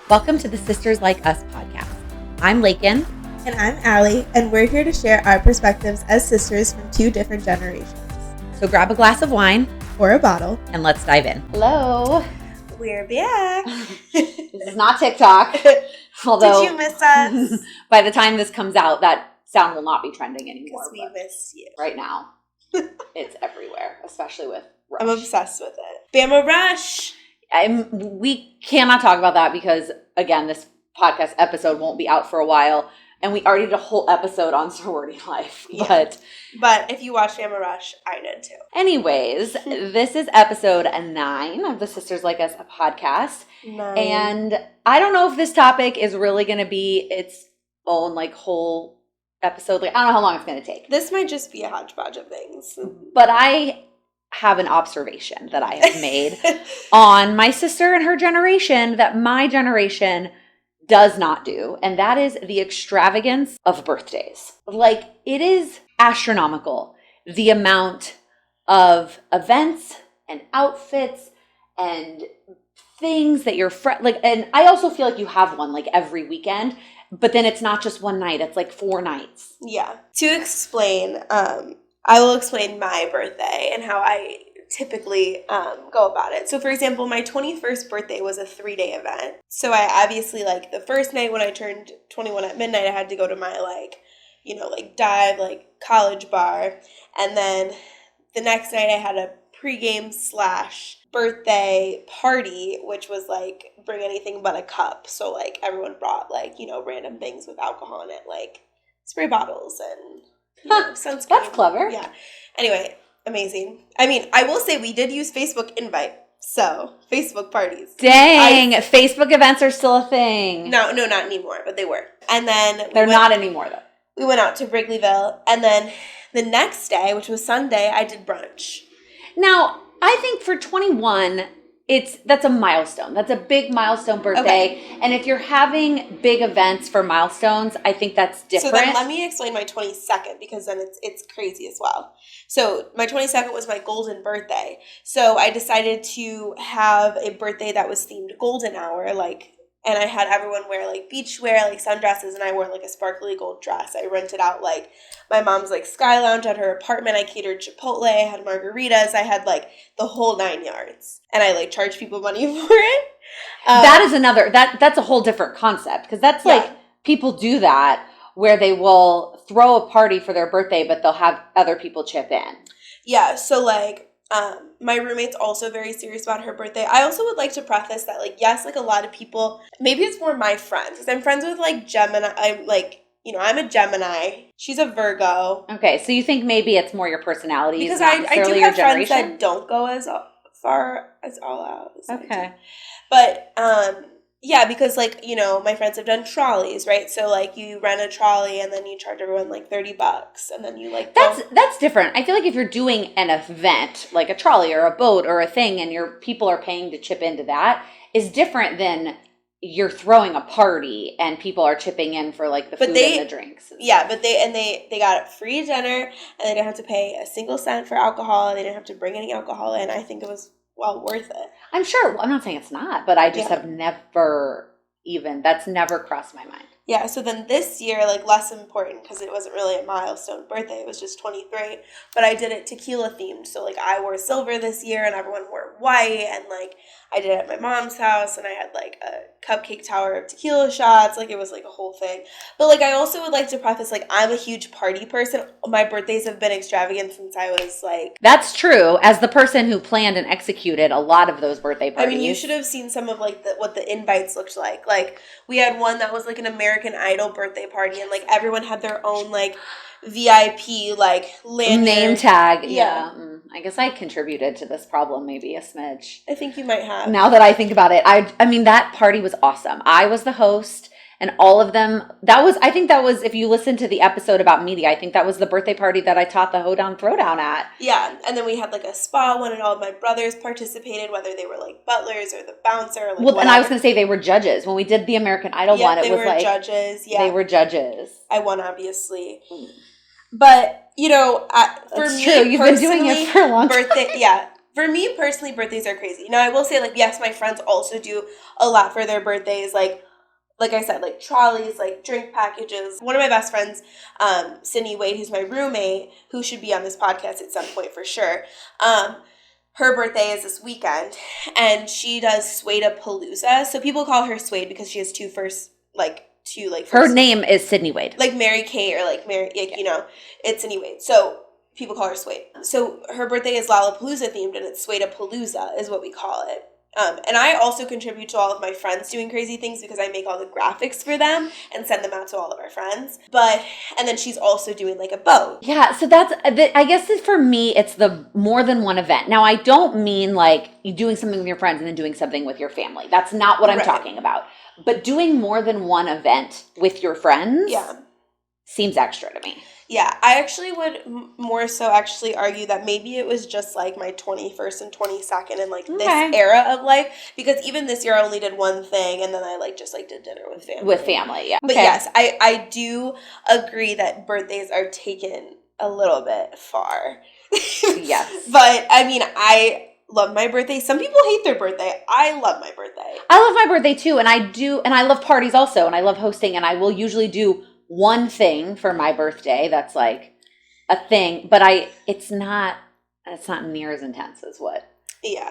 Welcome to the Sisters Like Us podcast. I'm Lakin. And I'm Allie, and we're here to share our perspectives as sisters from two different generations. So grab a glass of wine Or a bottle. and let's dive in. Hello. We're back. This is not TikTok. Although, Did you miss us? by the time this comes out, that sound will not be trending anymore. Because we missed you. Right now, it's everywhere, especially with Rush. I'm obsessed with it. Bama Rush. We cannot talk about that because, again, this podcast episode won't be out for a while. And we already did a whole episode on sorority life. Yeah. But if you watch Bama Rush, I did too. Anyways, this is episode 9 of the Sisters Like Us podcast. 9. And I don't know if this topic is really going to be its own whole episode. I don't know how long it's going to take. This might just be a hodgepodge of things. But I have an observation that I have made on my sister and her generation that my generation does not do, and that is the extravagance of birthdays. It is astronomical, the amount of events and outfits and things that your friend, and I also feel like you have one every weekend, but then it's not just one night, it's 4 nights. Yeah. To explain, I will explain my birthday and how I typically go about it. So for example, my 21st birthday was a 3-day event. So I obviously the first night when I turned 21 at midnight, I had to go to my dive college bar. And then the next night I had a pregame / birthday party, which was bring anything but a cup. So everyone brought random things with alcohol in it, spray bottles and sunscreen. That's clever. Yeah. Anyway, amazing. I mean, I will say we did use Facebook Invite. So, Facebook parties. Dang, Facebook events are still a thing. No, not anymore, but they were. And then they're not anymore though. We went out to Wrigleyville, and then the next day, which was Sunday, I did brunch. Now, I think for 21, that's a milestone. That's a big milestone birthday. Okay. And if you're having big events for milestones, I think that's different. So then let me explain my 22nd, because then it's crazy as well. So my 22nd was my golden birthday. So I decided to have a birthday that was themed golden hour, and I had everyone wear beachwear, sundresses, and I wore a sparkly gold dress. I rented out my mom's Sky Lounge at her apartment. I catered Chipotle. I had margaritas. I had the whole 9 yards, and I charged people money for it. That is another that's a whole different concept, because that's people do that where they will throw a party for their birthday, but they'll have other people chip in. Yeah, so my roommate's also very serious about her birthday. I also would like to preface that, yes, a lot of people, maybe it's more my friends, because I'm friends with, Gemini. I'm a Gemini. She's a Virgo. Okay, so you think maybe it's more your personality, because not I do your have generation? Friends that don't go as far as all out. Okay. But, yeah, because, my friends have done trolleys, right? So, you rent a trolley and then you charge everyone, $30, and then you, That's different. I feel like if you're doing an event, like a trolley or a boat or a thing, and your people are paying to chip into that, is different than you're throwing a party and people are chipping in for, the food and the drinks. Yeah, but they got free dinner, and they didn't have to pay a single cent for alcohol, and they didn't have to bring any alcohol in. I think it was worth it. I'm sure. Well, I'm not saying it's not, but I just have never that's never crossed my mind. Yeah, so then this year, less important, because it wasn't really a milestone birthday. It was just 23. But I did it tequila themed. So, I wore silver this year, and everyone wore white. And, I did it at my mom's house, and I had, a cupcake tower of tequila shots. It was, a whole thing. But, I also would like to preface, I'm a huge party person. My birthdays have been extravagant since I was, That's true. As the person who planned and executed a lot of those birthday parties. I mean, you should have seen some of, what the invites looked like. We had one that was, an American Idol birthday party, and, everyone had their own, VIP, lanyard. Name tag. Yeah. I guess I contributed to this problem, maybe a smidge. I think you might have. Now that I think about it, I mean, that party was awesome. I was the host, and all of them, I think that was, if you listen to the episode about media, I think that was the birthday party that I taught the Hoedown Throwdown at. Yeah, and then we had a spa one, and all of my brothers participated, whether they were butlers or the bouncer. Well, whatever. And I was going to say they were judges. When we did the American Idol one, it was judges. Yeah, they were judges. I won, obviously. But, for That's me, true. You've been doing it for a long time. For me personally, birthdays are crazy. Now, I will say, like, yes, my friends also do a lot for their birthdays. Like I said, like trolleys, like drink packages. One of my best friends, Sydney Wade, who's my roommate, who should be on this podcast at some point for sure. Her birthday is this weekend, and she does Swade-a-Palooza. So people call her Swade because she has two first. Her name is Sydney Wade. Like Mary Kate or like Mary, like, you know, it's Sydney Wade. So people call her Swade. So her birthday is Lollapalooza themed, and it's Swade-a-Palooza is what we call it. And I also contribute to all of my friends doing crazy things because I make all the graphics for them and send them out to all of our friends. And then she's also doing like a boat. Yeah, so I guess for me, it's the more than one event. Now, I don't mean like you doing something with your friends and then doing something with your family. That's not what I'm talking about. But doing more than one event with your friends seems extra to me. Yeah, I actually would more so actually argue that maybe it was just like my 21st and 22nd and like this era of life, because even this year I only did one thing and then I like just like did dinner with family. With family, yeah. But yes, I do agree that birthdays are taken a little bit far. Yes. But I mean, I love my birthday. Some people hate their birthday. I love my birthday. I love my birthday too, and I love parties also, and I love hosting, and I will usually do one thing for my birthday that's like a thing, but it's not near as intense as what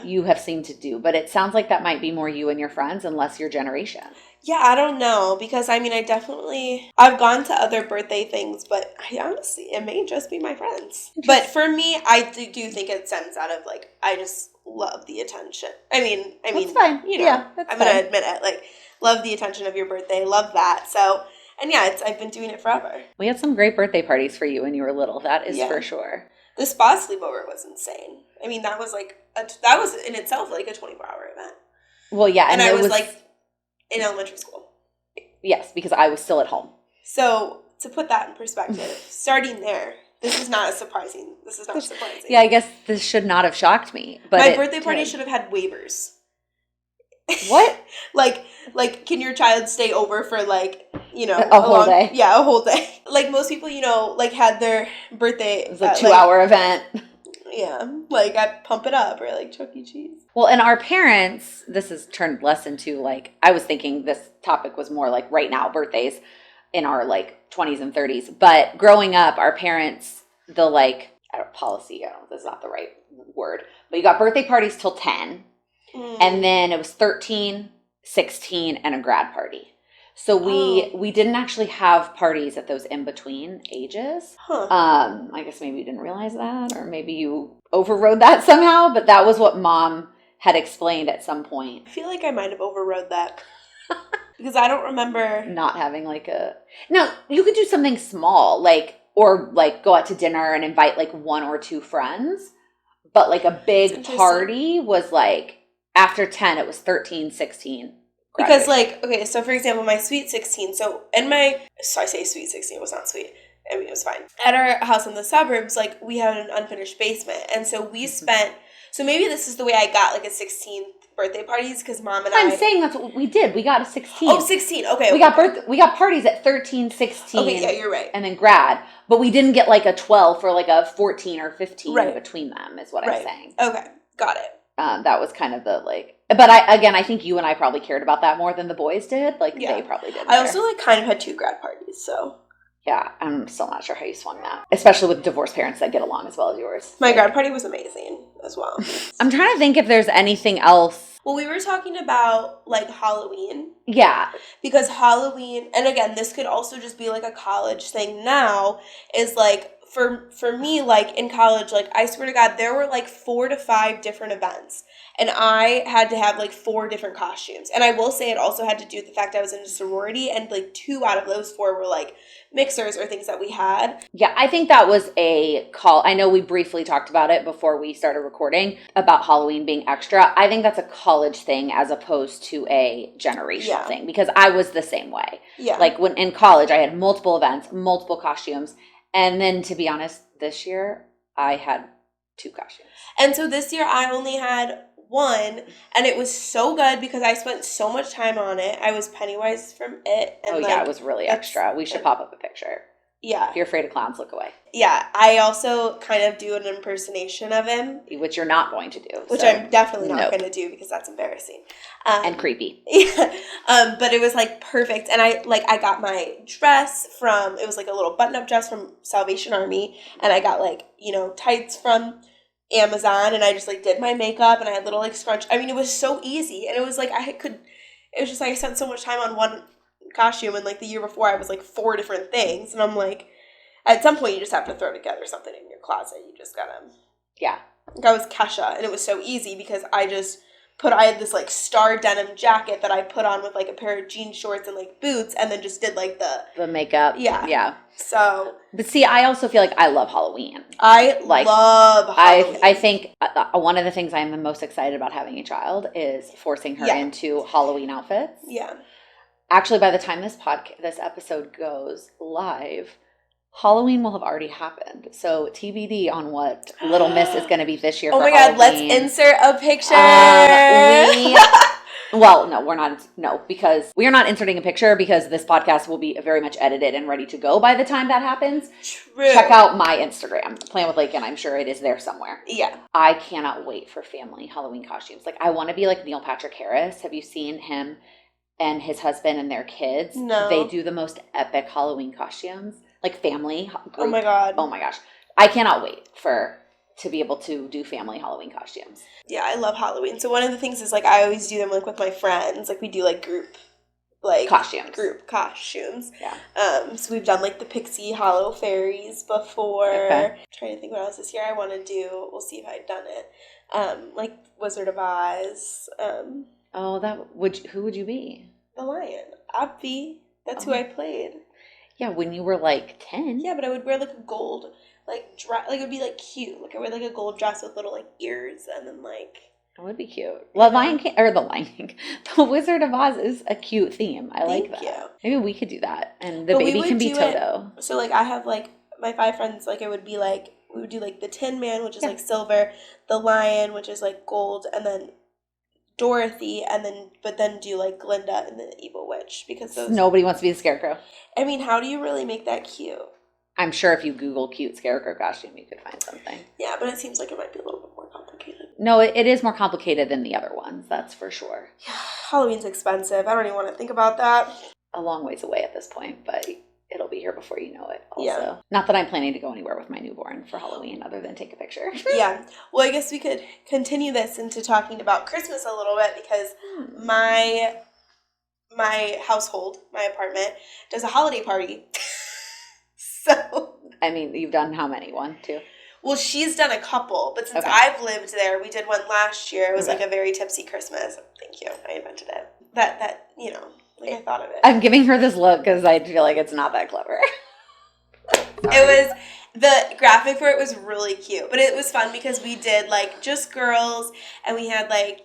you have seemed to do. But it sounds like that might be more you and your friends and less your generation. Yeah, I don't know, because I mean, I've gone to other birthday things, but it may just be my friends. But for me, I do think it stems out of like, I just love the attention. I mean, that's fine. You know, yeah, I'm going to admit it. Like, love the attention of your birthday. Love that. So, and yeah, I've been doing it forever. We had some great birthday parties for you when you were little. That is for sure. The spa sleepover was insane. I mean, that was like that was in itself like a 24-hour event. Well, yeah, and I was like in elementary school. Yes, because I was still at home. So to put that in perspective, starting there, this is not surprising. Yeah, I guess this should not have shocked me. But my birthday party should have had waivers. What? like, can your child stay over for like, you know, a whole day? Yeah, a whole day. Like most people, you know, like had their birthday. It was a 2-hour event. Yeah, like at Pump It Up or like Chuck E. Cheese. Well, and our parents, this has turned less into like, I was thinking this topic was more like right now, birthdays in our like 20s and 30s. But growing up, our parents, policy, that's not the right word, but you got birthday parties till 10. And then it was 13, 16, and a grad party. So we didn't actually have parties at those in-between ages. Huh. I guess maybe you didn't realize that, or maybe you overrode that somehow, but that was what Mom had explained at some point. I feel like I might have overrode that. Because I don't remember not having like a... No, you could do something small, or go out to dinner and invite like 1 or 2 friends. But like a big party was like... After 10, it was 13, 16. Because, okay, so for example, my sweet 16, so I say sweet 16, it was not sweet. I mean, it was fine. At our house in the suburbs, we had an unfinished basement. And so we spent, so maybe this is the way I got, a 16th birthday parties, because Mom and I'm saying that's what we did. We got a 16. Oh, 16, okay. We got parties at 13, 16. Okay, yeah, you're right. And then grad. But we didn't get, a 12 or, a 14 or 15 between them, is what I'm saying. Okay, got it. That was kind of the but I think you and I probably cared about that more than the boys did. They probably did. I also kind of had 2 grad parties, so. Yeah, I'm still not sure how you swung that, especially with divorced parents that get along as well as yours. My grad party was amazing as well. I'm trying to think if there's anything else. Well, we were talking about Halloween. Yeah. Because Halloween, and again, this could also just be a college thing now, is for me, in college, I swear to God, there were 4 to 5 different events. And I had to have 4 different costumes. And I will say it also had to do with the fact I was in a sorority, and 2 out of those 4 were mixers or things that we had. Yeah, I think that was a call. I know we briefly talked about it before we started recording about Halloween being extra. I think that's a college thing as opposed to a generational thing, because I was the same way. Yeah. When in college, I had multiple events, multiple costumes. And then, to be honest, this year, I had 2 costumes. And so this year, I only had 1, and it was so good because I spent so much time on it. I was Pennywise from It. And it was really extra. We should pop up a picture. Yeah. If you're afraid of clowns, look away. Yeah. I also kind of do an impersonation of him. Which you're not going to do. Which so. I'm definitely not going to do because that's embarrassing. And creepy. Yeah. But it was like perfect. And I got my dress from, it was like a little button-up dress from Salvation Army. And I got like, tights from Amazon. And I just like did my makeup and I had little like scrunch. I mean, it was so easy. And it was like it was just like I spent so much time on one costume. And like the year before I was like 4 different things. And I'm like, at some point you just have to throw together something in your closet. You just gotta. Yeah. Like I was Kesha, and it was so easy because I had this like star denim jacket that I put on with like a pair of jean shorts and like boots, and then just did like the makeup. Yeah. So, but see, I also feel like I love Halloween. I love Halloween. I think one of the things I'm the most excited about having a child is forcing her into Halloween outfits. Yeah. Actually, by the time this episode goes live, Halloween will have already happened. So TBD on what Little Miss is going to be this year. Oh for my Halloween. God, let's insert a picture. Well, no, we're not. No, because we are not inserting a picture because this podcast will be very much edited and ready to go by the time that happens. True. Check out my Instagram, Plan with Lakin. I'm sure it is there somewhere. Yeah. I cannot wait for family Halloween costumes. Like, I want to be like Neil Patrick Harris. Have you seen him and his husband and their kids? No. They do the most epic Halloween costumes. Like family group. Oh my God. Oh my gosh. I cannot wait to be able to do family Halloween costumes. Yeah, I love Halloween. So one of the things is like I always do them like with my friends. Like we do like group costumes. Yeah. So we've done like the Pixie Hollow Fairies before. Okay. I'm trying to think what else this year I want to do. We'll see if I've done it. Like Wizard of Oz. Who would you be? The Lion. Obvi. That's who I played. Yeah, when you were like 10. Yeah, but I would wear like a gold dress. Like it would be like cute. Like I wear like a gold dress with little like ears and then like. That would be cute. Well, The Lion King, The Wizard of Oz is a cute theme. I like that. Thank you. Maybe we could do that, and the baby can be Toto. So like I have like my 5 friends. Like it would be like we would do like the Tin Man, which is like silver, the Lion, which is like gold, and then Dorothy, but then do like Glinda and the Evil Witch because nobody wants to be the Scarecrow. I mean, how do you really make that cute? I'm sure if you Google cute Scarecrow costume, you could find something. Yeah, but it seems like it might be a little bit more complicated. No, it is more complicated than the other ones, that's for sure. Yeah, Halloween's expensive. I don't even want to think about that. A long ways away at this point, but it'll be here before you know it also. Yeah. Not that I'm planning to go anywhere with my newborn for Halloween other than take a picture. Yeah. Well, I guess we could continue this into talking about Christmas a little bit because my household, my apartment, does a holiday party. So. I mean, you've done how many? 1, 2? Well, she's done a couple, but since Okay. I've lived there, we did one last year. It was like a very tipsy Christmas. Thank you. I invented it. That I thought of it. I'm giving her this look because I feel like it's not that clever. The graphic for it was really cute, but it was fun because we did like just girls and we had like,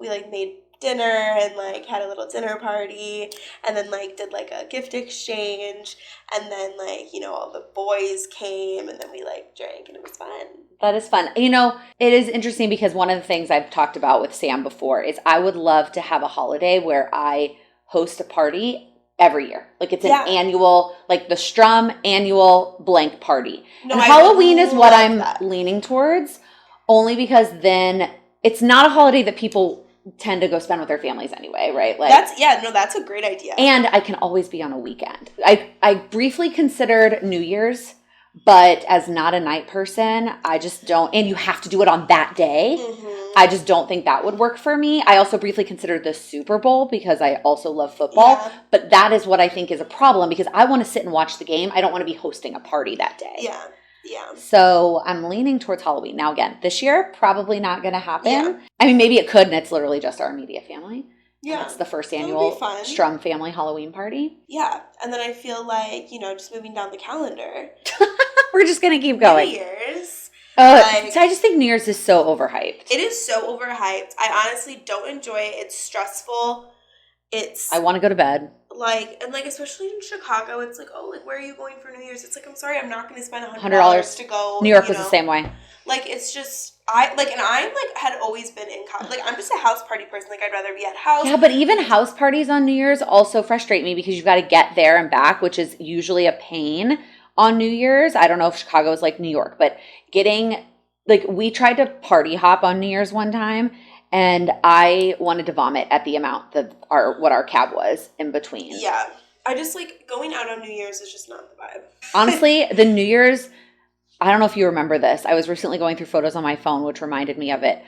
we like made dinner and like had a little dinner party and then like did like a gift exchange and then like, all the boys came and then we like drank and it was fun. That is fun. It is interesting because one of the things I've talked about with Sam before is I would love to have a holiday where I host a party every year. Like it's an annual, like the Strum annual blank party. No, and Halloween is what I'm leaning towards only because then it's not a holiday that people tend to go spend with their families anyway, right? Like that's a great idea. And I can always be on a weekend. I briefly considered New Year's, but as not a night person, I just don't, and you have to do it on that day. Mm-hmm. I just don't think that would work for me. I also briefly considered the Super Bowl because I also love football, but that is what I think is a problem because I want to sit and watch the game. I don't want to be hosting a party that day. Yeah. So I'm leaning towards Halloween. Now again, this year, probably not going to happen. Yeah. I mean, maybe it could, and it's literally just our immediate family. Yeah. It's the first annual Strum family Halloween party. Yeah. And then I feel like, just moving down the calendar. We're just going to keep going. New Year's. So I just think New Year's is so overhyped. It is so overhyped. I honestly don't enjoy it. It's stressful. I want to go to bed. Especially in Chicago, it's like, where are you going for New Year's? It's like, I'm sorry, I'm not going to spend $100 to go. New York was the same way. It's just, had always been in college. I'm just a house party person. I'd rather be at house. Yeah, but even house parties on New Year's also frustrate me because you've got to get there and back, which is usually a pain on New Year's. I don't know if Chicago is like New York, but we tried to party hop on New Year's one time, and I wanted to vomit at the amount that what our cab was in between. Yeah. I just like going out on New Year's is just not the vibe. Honestly, the New Year's, I don't know if you remember this. I was recently going through photos on my phone, which reminded me of it.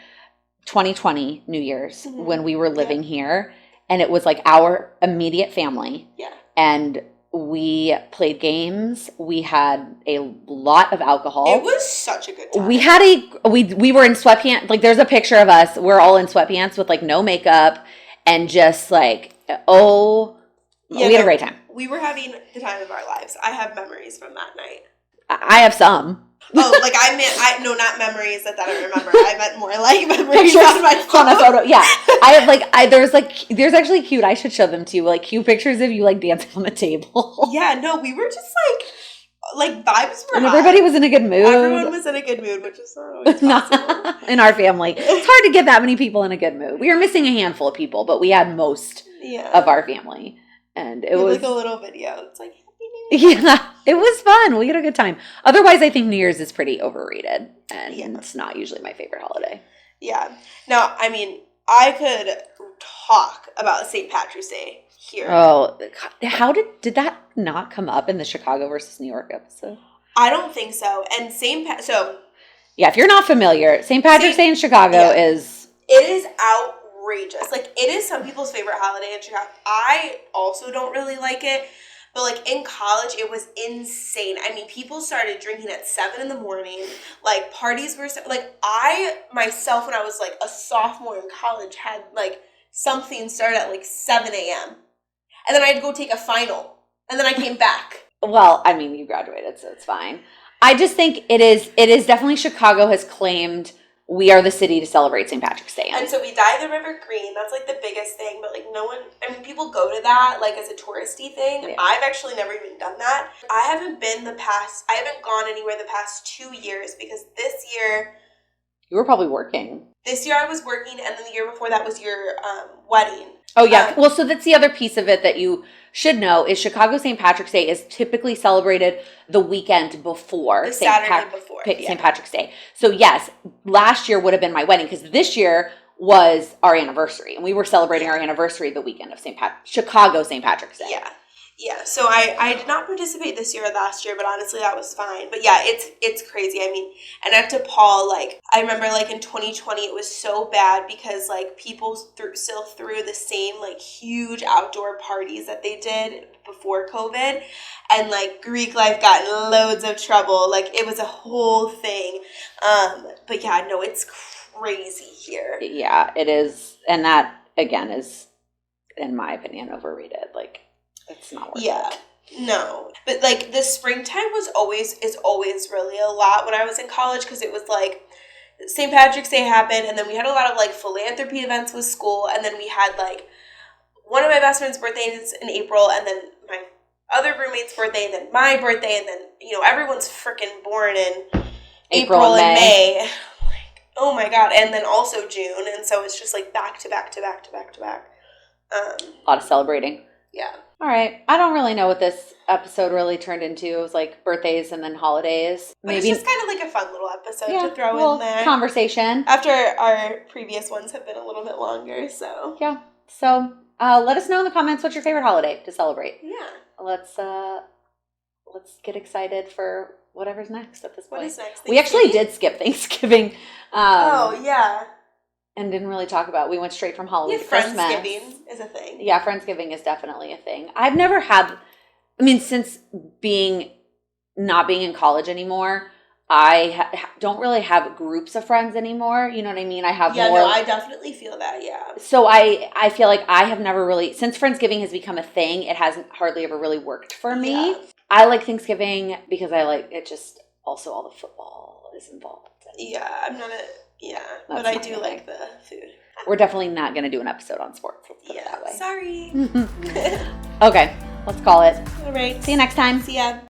2020 New Year's, when we were living here, and it was like our immediate family. Yeah. And we played games. We had a lot of alcohol. It was such a good time. We had we were in sweatpants. Like, there's a picture of us. We're all in sweatpants with like no makeup and just like, we had a great time. We were having the time of our lives. I have memories from that night. I have some. Oh, like no, not memories that I remember. I meant more like memories on my phone. On a photo. Yeah. There's actually cute, I should show them to you, like cute pictures of you like dancing on the table. Yeah, no, we were just like vibes were And high. everybody was in a good mood. Everyone was in a good mood, which is not always possible. In our family. It's hard to get that many people in a good mood. We were missing a handful of people, but we had most of our family. And it was like a little video. It's like, Happy New Year. Yeah, it was fun. We had a good time. Otherwise, I think New Year's is pretty overrated, and it's not usually my favorite holiday. Yeah. No, I mean, I could talk about St. Patrick's Day here. Oh, how did that not come up in the Chicago versus New York episode? I don't think so. And yeah, if you're not familiar, St. Patrick's Day in Chicago is... It is outrageous. Like, it is some people's favorite holiday in Chicago. I also don't really like it. But, like, in college, it was insane. I mean, people started drinking at 7 in the morning. Like, parties were... Like, I, myself, when I was, like, a sophomore in college, had, like, something start at, like, 7 a.m. And then I had to go take a final. And then I came back. Well, I mean, you graduated, so it's fine. I just think it is definitely Chicago has claimed... We are the city to celebrate St. Patrick's Day. And so we dye the river green. That's, like, the biggest thing. But, like, people go to that, like, as a touristy thing. Yeah. I've actually never even done that. I haven't gone anywhere the past 2 years because this year... You were probably working. This year I was working, and then the year before that was your wedding. Oh, yeah. Well, so that's the other piece of it that you should know is Chicago St. Patrick's Day is typically celebrated the weekend before St. Patrick's Day. So, yes, last year would have been my wedding because this year was our anniversary, and we were celebrating our anniversary the weekend of Chicago St. Patrick's Day. Yeah. Yeah, so I did not participate this year or last year, but honestly, that was fine. But yeah, it's crazy. I mean, and up to Paul, like, I remember, like, in 2020, it was so bad because, like, people still threw the same, like, huge outdoor parties that they did before COVID. And, like, Greek Life got in loads of trouble. Like, it was a whole thing. But yeah, no, it's crazy here. Yeah, it is. And that, again, is, in my opinion, overrated. Like, it's not worth it. No. But, like, the springtime is always really a lot when I was in college because it was, like, St. Patrick's Day happened, and then we had a lot of, like, philanthropy events with school, and then we had, like, one of my best friend's birthdays in April, and then my other roommate's birthday, and then my birthday, and then, everyone's freaking born in April and May. Like, oh, my God. And then also June, and so it's just, like, back to back to back to back to back. A lot of celebrating. Yeah. All right. I don't really know what this episode really turned into. It was like birthdays and then holidays. Maybe it's just kind of like a fun little episode to throw in there. Conversation. After our previous ones have been a little bit longer, so. Yeah. So let us know in the comments what's your favorite holiday to celebrate. Yeah. Let's get excited for whatever's next at this point. What is next? We actually did skip Thanksgiving. Oh, yeah. And didn't really talk about. We went straight from Halloween to Christmas. Friendsgiving is a thing. Yeah, Friendsgiving is definitely a thing. I've never had. I mean, since not being in college anymore, I don't really have groups of friends anymore. You know what I mean? I have more. Yeah, no, I definitely feel that. Yeah. So I feel like I have never really, since Friendsgiving has become a thing, it hasn't hardly ever really worked for me. Yeah. I like Thanksgiving because I like it. Just also all the football is involved. Yeah, I'm not a. Yeah, but I do like the food. We're definitely not going to do an episode on sports. Let's put it that way. Sorry. Okay, let's call it. All right. See you next time. See ya.